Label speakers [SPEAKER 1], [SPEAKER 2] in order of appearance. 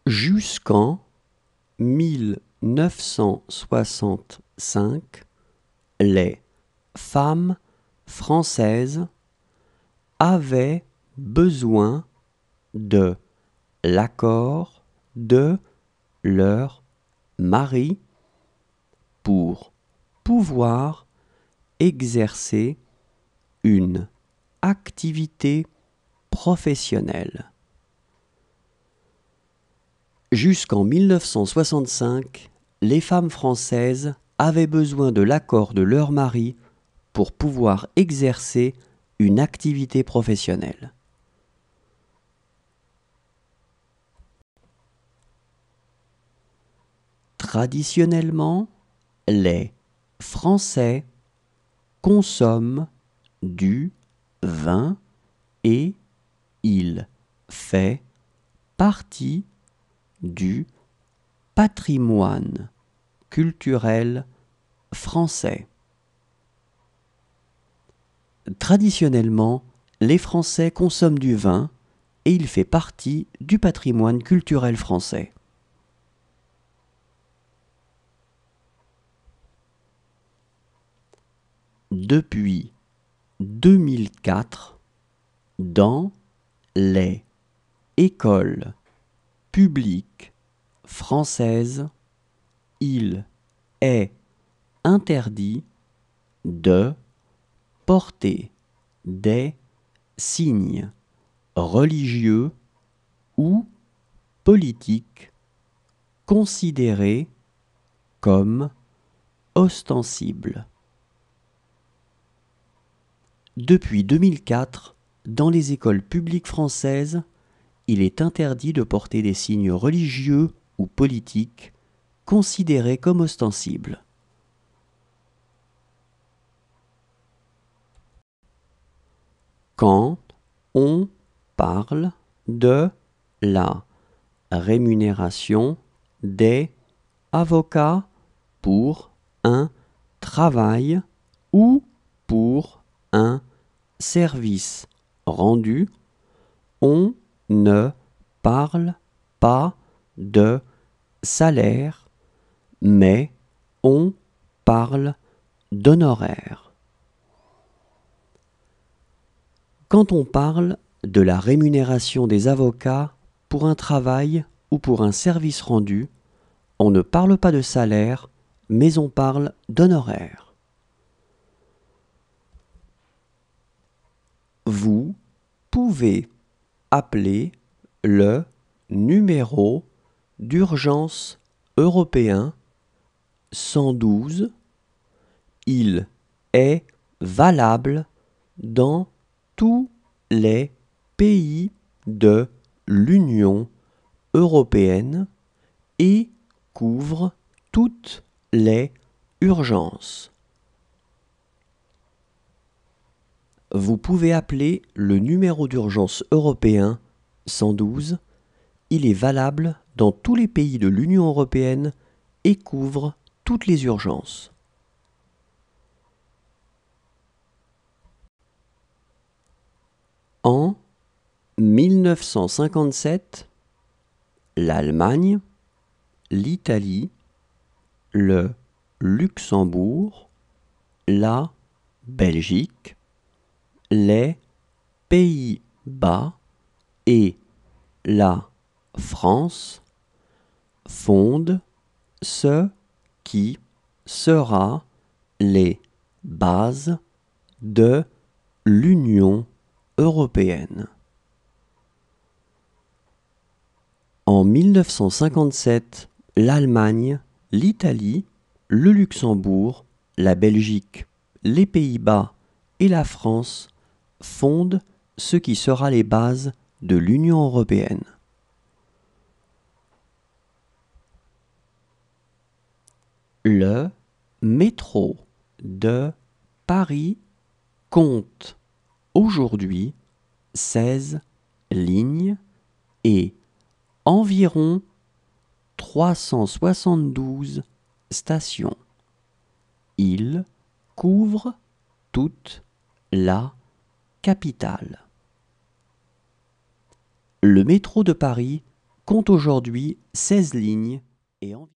[SPEAKER 1] Jusqu'en 1965, les femmes françaises avaient besoin de l'accord de leur mari pour pouvoir exercer une activité professionnelle. Jusqu'en 1965, les femmes françaises avaient besoin de l'accord de leur mari pour pouvoir exercer une activité professionnelle. Traditionnellement, les Français consomment du vin et il fait partie du patrimoine culturel français. Traditionnellement, les Français consomment du vin et il fait partie du patrimoine culturel français. Depuis 2004, dans les écoles publiques françaises, il est interdit de porter des signes religieux ou politiques considérés comme ostensibles. Depuis 2004, dans les écoles publiques françaises, il est interdit de porter des signes religieux ou politiques considérés comme ostensibles. Quand on parle de la rémunération des avocats pour un travail ou pour un service rendu, on ne parle pas de salaire, mais on parle d'honoraires. Quand on parle de la rémunération des avocats pour un travail ou pour un service rendu, on ne parle pas de salaire, mais on parle d'honoraires. Vous pouvez appeler le numéro d'urgence européen 112. Il est valable dans tous les pays de l'Union européenne et couvre toutes les urgences. Vous pouvez appeler le numéro d'urgence européen 112. Il est valable dans tous les pays de l'Union européenne et couvre toutes les urgences. En 1957, l'Allemagne, l'Italie, le Luxembourg, la Belgique, les Pays-Bas et la France fondent ce qui sera les bases de l'Union européenne. En 1957, l'Allemagne, l'Italie, le Luxembourg, la Belgique, les Pays-Bas et la France fondent ce qui sera les bases de l'Union européenne. Le métro de Paris compte aujourd'hui 16 lignes et environ 372 stations. Il couvre toute la capitale. Le métro de Paris compte aujourd'hui 16 lignes et environ